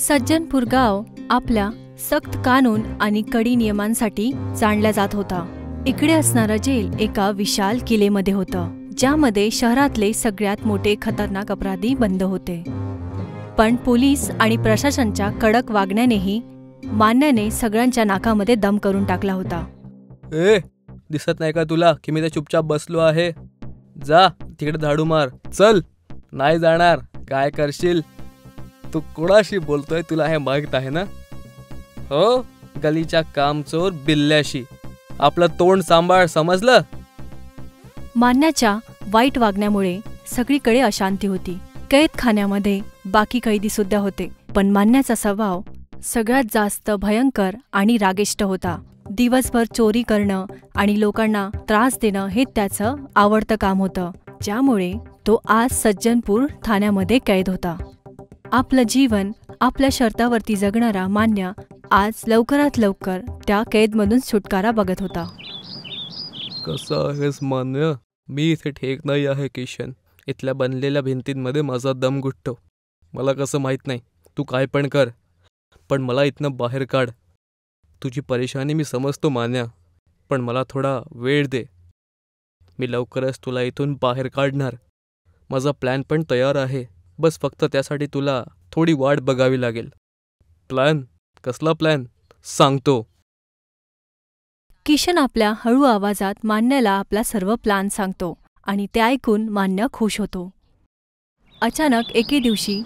सज्जनपूर गाव आपल्या सक्त कानून आणि कडी नियमांसाठी जाणला जात होता। इकडे असणारा जेल एका विशाल किल्ल्यामध्ये होतं, ज्यामध्ये शहरातले सगळ्यात मोठे खतरनाक अपराधी बंद होते। पण पोलीस आणि प्रशासनाच्या कडक वागण्यानेही मान्याने सगळ्यांच्या नाकामध्ये दम करून टाकला होता। दिसत नाही का तुला की मी तर चुपचाप बसलो आहे? जा तिकडे झाडू मार। चल। नाही जाणार। काय करशील? तू कोणाशी बोलतोय तुला हे माहित आहे ना? हो, गलीच्या कामचोर बिल्ल्याशी। आपलं तोंड सांभाळ, समजलं? मान्याच्या वाईट वागण्यामुळे सगळीकडे अशांती होती। कैदखान्यामध्ये बाकी कैदी सुद्धा होते, पण मान्याचा स्वभाव सगळ्यात जास्त भयंकर आणि रागिष्ट होता। दिवसभर चोरी करणं आणि लोकांना त्रास देणं हे त्याचं आवडतं काम होतं, ज्यामुळे तो आज सज्जनपूर ठाण्यामध्ये कैद होता। आपलं जीवन आपल्या शर्तावरती जगणारा मान्य आज लवकरात लवकर त्या कैदमधून सुटकारा बघत होता। कसं आहेस मान्य? मी इथे ठीक नाही आहे किशन। इथल्या बनलेल्या भिंतींमध्ये माझा दम गुटतो। मला कसं माहित नाही, तू काय पण कर, पण मला इथनं बाहेर काढ। तुझी परेशानी मी समजतो मान्या, पण मला थोडा वेळ दे। मी लवकरच तुला इथून बाहेर काढणार। माझा प्लॅन पण तयार आहे, बस फक्त त्यासाठी तुला थोडी वाट बघावी लागेल। प्लॅन? कसला प्लॅन? सांगतो। किशन आपल्या हळू आवाजात मान्याला आपला सर्व प्लॅन सांगतो आणि ते ऐकून मान्य खुश होतो। अचानक एके दिवशी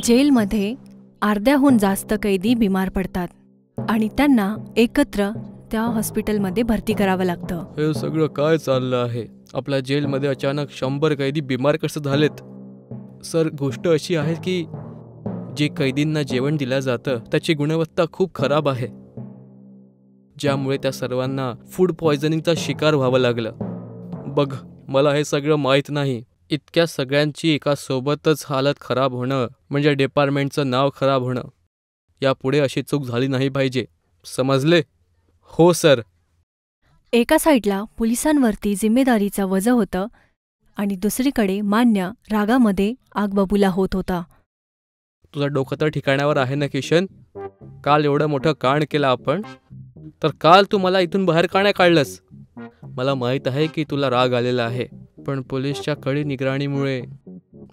जेलमध्ये अर्ध्याहून जास्त कैदी बिमार पडतात आणि त्यांना एकत्र त्या हॉस्पिटलमध्ये भरती करावं लागतं। हे सगळं काय चाललं आहे? आपल्या जेलमध्ये अचानक 100 कैदी बिमार कसं झालेत? सर, गोष्ट अशी आहे की जे कैदींना जेवण दिलं जातं त्याची गुणवत्ता खूप खराब आहे, ज्यामुळे त्या सर्वांना फूड पॉयझनिंगचा शिकार व्हावं लागलं। बघ, मला हे सगळं माहीत नाही। इतक्या सगळ्यांची एका सोबतच हालत खराब होणं म्हणजे डिपार्टमेंटचं नाव खराब होणं। यापुढे अशी चूक झाली नाही पाहिजे, समजले? हो सर। एका साईडला पोलिसांवरती जिम्मेदारीचं वजं होतं आणि दुसरीकडे मान्य रागामध्ये आग बबूला होत होता। तुझं डोकं तर ठिकाणावर आहे ना किशन? काल एवढं मोठं कांड केलं आपण, तर काल तू मला इथून बाहेर का नाही काढलंस? मला माहित आहे की तुला राग आलेला आहे, पण पोलीसच्या कडी निगराणीमुळे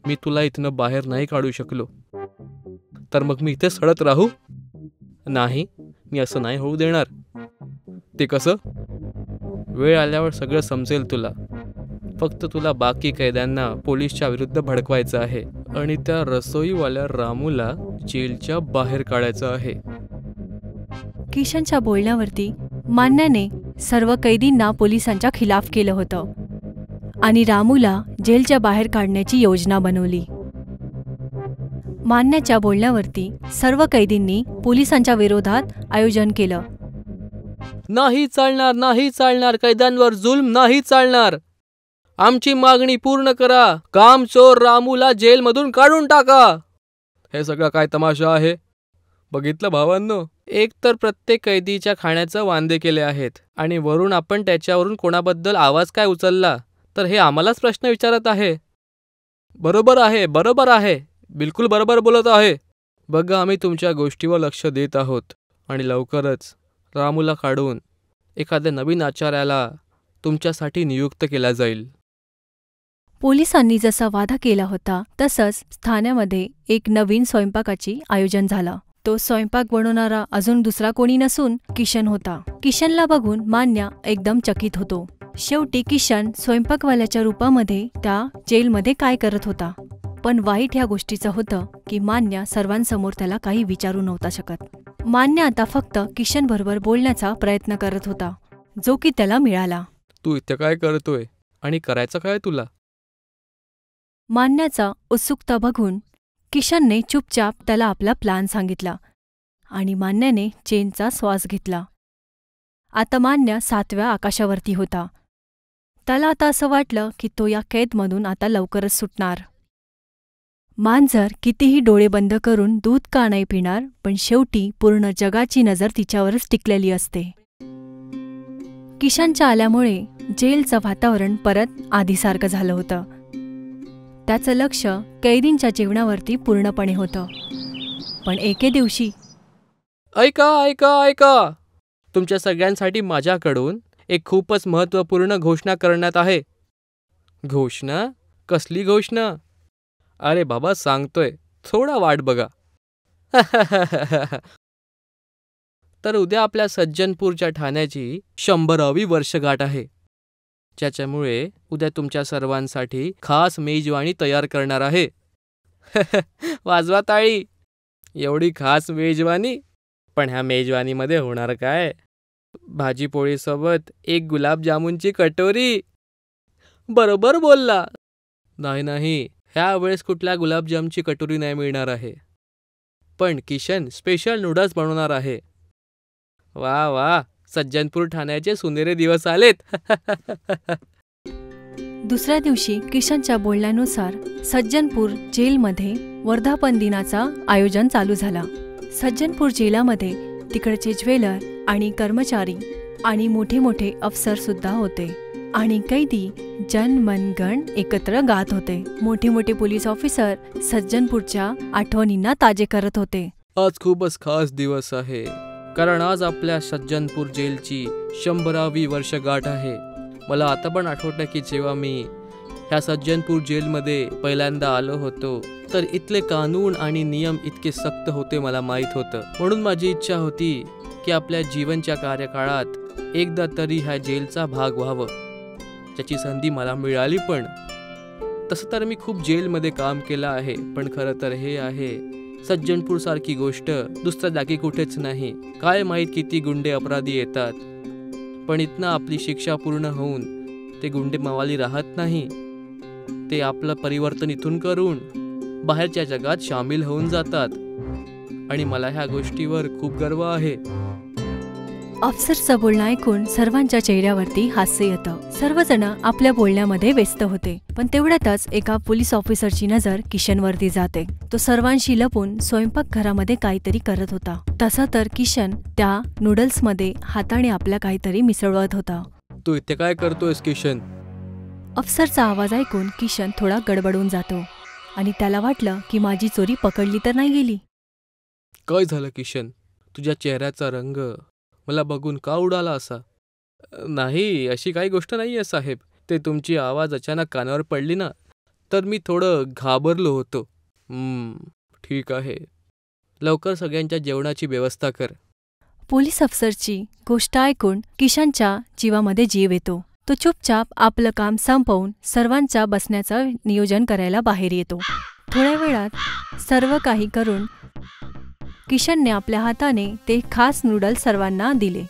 मी तुला इथनं बाहेर नाही काढू शकलो। तर मग मी इथे सडत राहू? नाही, मी असं नाही होऊ देणार। ते कसं? वेळ आल्यावर सगळं समजेल तुला। फक्त तुला बाकी कैद्यांना पोलीसच्या विरुद्ध भडकवायचं आहे आणि त्या रसोईवाल्या रामूला जेलच्या बाहेर काढायचं आहे। किशनच्या बोलण्यावरती मान्याने सर्व कैदींना पोलिसांच्या खिलाफ केलं होतं आणि रामूला जेलच्या बाहेर काढण्याची योजना बनवली। मान्याच्या बोलण्यावरती सर्व कैदींनी पोलिसांच्या विरोधात आयोजन केलं। नाही चालणार, नाही चालणार, कैद्यांवर जुल्म नाही चालणार। आमची मागणी पूर्ण करा। कामचोर रामूला जेलमधून काढून टाका। हे सगळं काय तमाशा आहे? बघितलं भावांनो, एक तर प्रत्येक कैदीच्या खाण्याचं वांदे केले आहेत आणि वरून आपण त्याच्यावरून कोणाबद्दल आवाज काय उचलला तर हे आम्हालाच प्रश्न विचारत आहे। बरोबर आहे, बरोबर आहे, बिलकुल बरोबर बोलत आहे। बघा, आम्ही तुमच्या गोष्टीवर लक्ष देत आहोत आणि लवकरच रामूला काढून एखाद्या नवीन आचार्याला तुमच्यासाठी नियुक्त केला जाईल। पोलिसांनी जसा वादा केला होता तसंच ठाण्यामध्ये एक नवीन स्वयंपाकाची आयोजन झालं। तो स्वयंपाक बनवणारा अजून दुसरा कोणी नसून किशन होता। किशनला बघून मान्य एकदम चकित होतो। शेवटी किशन स्वयंपाकवाल्याच्या रूपामध्ये त्या जेलमध्ये काय करत होता? पण वाईट ह्या गोष्टीचं होतं की मान्य सर्वांसमोर त्याला काही विचारू नव्हता शकत। मान्य आता फक्त किशन बरोबर बोलण्याचा प्रयत्न करत होता, जो की त्याला मिळाला। तू इथे काय करतोय आणि करायचं काय तुला? मान्याचा उत्सुकता बघून किशनने चुपचाप त्याला आपला प्लॅन सांगितला आणि मान्याने चैनचा श्वास घेतला। आता मान्य 7व्या आकाशावरती होता। त्याला आता असं वाटलं की तो या कैदमधून आता लवकरच सुटणार। मांजर कितीही डोळे बंद करून दूध का नाही पिणार, पण शेवटी पूर्ण जगाची नजर तिच्यावरच टिकलेली असते। किशनच्या आल्यामुळे जेलचं वातावरण परत आधीसारखं झालं होतं। त्याचं लक्ष कैदींच्या जीवनावरती पूर्णपणे होतं। पण एके दिवशी ऐका ऐका ऐका, तुमच्या सगळ्यांसाठी माझ्याकडून एक खूपच महत्त्वपूर्ण घोषणा करण्यात आहे. घोषणा? कसली घोषणा? अरे बाबा सांगतोय, थोडा वाट बघा. तर उद्या आपल्या सज्जनपूरच्या ठाण्याची 100वी वर्षगाठ आहे, ज्याच्यामुळे उद्या तुमच्या सर्वांसाठी खास मेजवानी तयार करणार आहे. वाजवा टाळी. एवढी खास मेजवानी? पण ह्या मेजवानीमध्ये होणार काय? भाजी पोळीसोबत एक गुलाबजामुनची कटोरी. बरोबर बोलला. नाही, ह्या वेळेस कुठल्या गुलाबजामची कटोरी नाही मिळणार आहे, पण किशन स्पेशल नूडल्स बनवणार आहे. वा वा, सज्जनपूर ठाण्याचे सुनेरे दिवस आलेत. दुसऱ्या दिवशी किशनच्या बोलण्यानुसार सज्जनपूर जेलमध्ये वर्धापन दिनाचा आयोजन चालू झाला. सज्जनपूर जेलामध्ये तिकडचे ज्वेलर आणि कर्मचारी आणि मोठे मोठे अफसर सुद्धा होते आणि कैदी जन मन गण एकत्र गात होते. मोठे मोठे पोलीस ऑफिसर सज्जनपूरच्या आठवणींना ताजे करत होते. आज खूपच खास दिवस आहे, कारण आज आपल्या सज्जनपूर जेलची 100वी वर्षगाठ आहे. मला आता पण आठवतं की जेव्हा मी ह्या सज्जनपूर जेलमध्ये पहिल्यांदा आलो होतो, तर इथले कानून आणि नियम इतके सक्त होते मला माहीत होतं. म्हणून माझी इच्छा होती की आपल्या जीवनच्या कार्यकाळात एकदा तरी ह्या जेलचा भाग व्हावं, ज्याची संधी मला मिळाली. पण तसं तर मी खूप जेलमध्ये काम केलं आहे, पण खरं तर हे आहे सज्जनपूर सारखी गोष्ट दुसऱ्या जागी कुठेच नाही. काय माहीत किती गुंडे अपराधी येतात, पण इथनं आपली शिक्षा पूर्ण होऊन ते गुंडे मवाली राहत नाही. ते आपलं परिवर्तन इथून करून बाहेरच्या जगात सामील होऊन जातात आणि मला ह्या गोष्टीवर खूप गर्व आहे. अफसरचं बोलणं ऐकून सर्वांच्या चेहऱ्यावरती हास्य येतं. सर्वजण आपल्या बोलण्यामध्ये व्यस्त होते, पण तेवढ्यातच एका पोलीस ऑफिसरची नजर किशनवरती जाते. तो सर्वांशी लपून स्वयंपाकघरामध्ये काहीतरी करत होता. तसा तर किशन त्या नूडल्समध्ये हाताने आपल्या काहीतरी मिसळवत होता. तू इथे काय करतोयस किशन? अफसरचा आवाज ऐकून किशन थोडा गडबडून जातो आणि त्याला वाटलं की माझी चोरी पकडली तर नाही गेली. काय झालं किशन? तुझ्या चेहऱ्याचा रंग मला बघून का उडाला असा? नाही, अशी काही गोष्ट नाही आहे साहेब. ते तुमची आवाज अचानक कानावर पडली ना, तर मी थोडं घाबरलो होतो. ठीक आहे, लवकर सगळ्यांच्या जेवणाची व्यवस्था कर. पोलीस अफसरची गोष्ट ऐकून किशनच्या जीवामध्ये जीव येतो. तो चुपचाप आपलं काम संपवून सर्वांच्या बसण्याचं नियोजन करायला बाहेर येतो. थोड्या वेळात सर्व काही करून किशनने आपल्या हाताने ते खास नूडल्स सर्वांना दिले.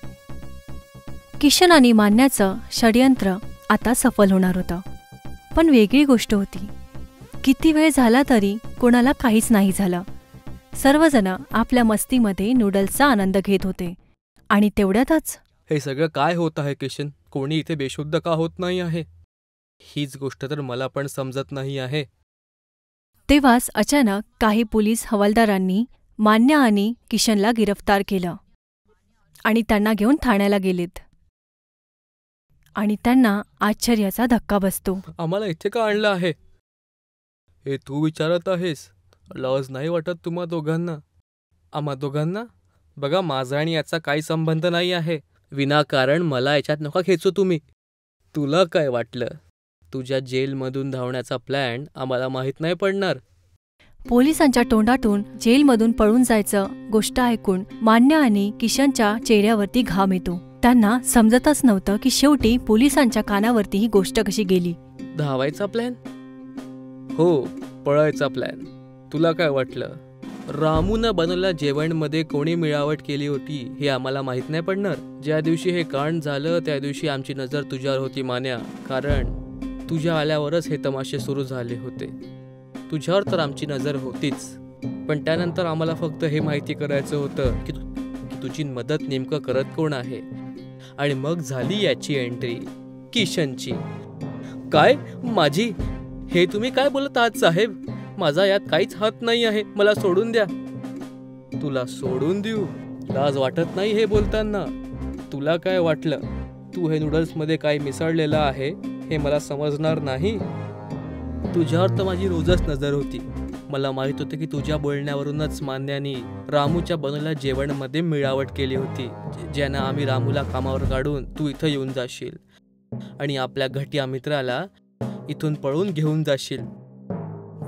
किशन आणि मान्याचं षडयंत्र आता सफल होणार होतं. पण वेगळी गोष्ट होती. किती वेळ झाला तरी कोणाला काहीच नाही झालं. सर्वजण आपल्या मस्तीमध्ये नूडल्सचा आनंद घेत होते. आणि तेवढ्यातच हे सगळं काय होत आहे किशन? कोणी इथे बेशुद्ध का होत नाही आहे? हीच गोष्ट तर मला पण समजत नाही आहे. तेव्हाच अचानक काही पोलीस हवालदारांनी मान्या आणि किशनला गिरफ्तार केलं आणि त्यांना घेऊन ठाण्याला गेलेत. आणि त्यांना आश्चर्याचा धक्का बसतो. आम्हाला इथे का आणलं आहे हे तू विचारत आहेस? लॉज नाही वाटत तुम्हा दोघांना? आम्हा दोघांना? बघा, माझा आणि याचा काही संबंध नाही आहे. विनाकारण मला याच्यात नका खेचू तुम्ही. तुला काय वाटलं तुझ्या जेलमधून धावण्याचा प्लॅन आम्हाला माहीत नाही पडणार? पोलिसांच्या तोंडातून जेलमधून पळून जायचं गोष्ट ऐकून मान्या आणि किशनच्या चेहऱ्यावरती घाम येतो. त्यांना समजतच नव्हतं की शेवटी पोलिसांच्या कानावरती ही गोष्ट कशी गेली. धावायचा प्लॅन? हो, पळायचा प्लॅन. तुला काय वाटलं रामूनं बनवलेल्या जेवणमध्ये कोणी मिळावट केली होती हे आम्हाला माहीत नाही पडणार? ज्या दिवशी हे कांड झालं त्या दिवशी आमची नजर तुझ्यावर होती मान्या, कारण तुझ्या आल्यावरच हे तमाशे सुरू झाले होते. तुझ्यावर तर आमची नजर होतीच, पण त्यानंतर आम्हाला फक्त हे माहिती करायचं होतं की तुझी मदत नेमकं करत कोण आहे. आणि मग झाली याची एंट्री, किशनची. काय माझी? हे तुम्ही काय बोलत आहात साहेब? माझा यात काहीच हात नाही आहे. मला सोडून द्या. तुला सोडून देऊ? लाज वाटत नाही हे बोलताना? तुला काय वाटलं तू हे नूडल्समध्ये काय मिसळलेलं आहे हे मला समजणार नाही? तुझ्यावर तर माझी रोजच नजर होती. मला माहित होतं की तुझ्या बोलण्यावरूनच मान्यानी रामूच्या बनवलेल्या जेवणामध्ये मिळावट केली होती, ज्यानं आम्ही रामूला कामावर काढून तू इथं येऊन जाशील आणि आपल्या घटिया मित्राला इथून पळून घेऊन जाशील.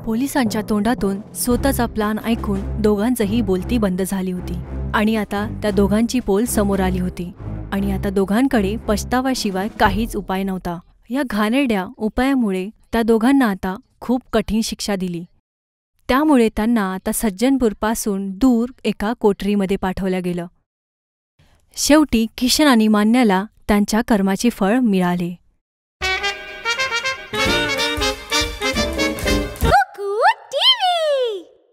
पोलिसांच्या तोंडातून स्वतःचा प्लान ऐकून दोघांचंही बोलती बंद झाली होती आणि आता त्या दोघांची पोल समोर आली होती आणि आता दोघांकडे पछताव्याशिवाय काहीच उपाय नव्हता. या घाणेरड्या उपायामुळे त्या दोघांना आता खूप कठीण शिक्षा दिली. त्यामुळे त्यांना आता सज्जनपूरपासून दूर एका कोठडीमध्ये पाठवलं गेलं. शेवटी किशन आणि मान्याला त्यांच्या कर्माचे फळ मिळाले.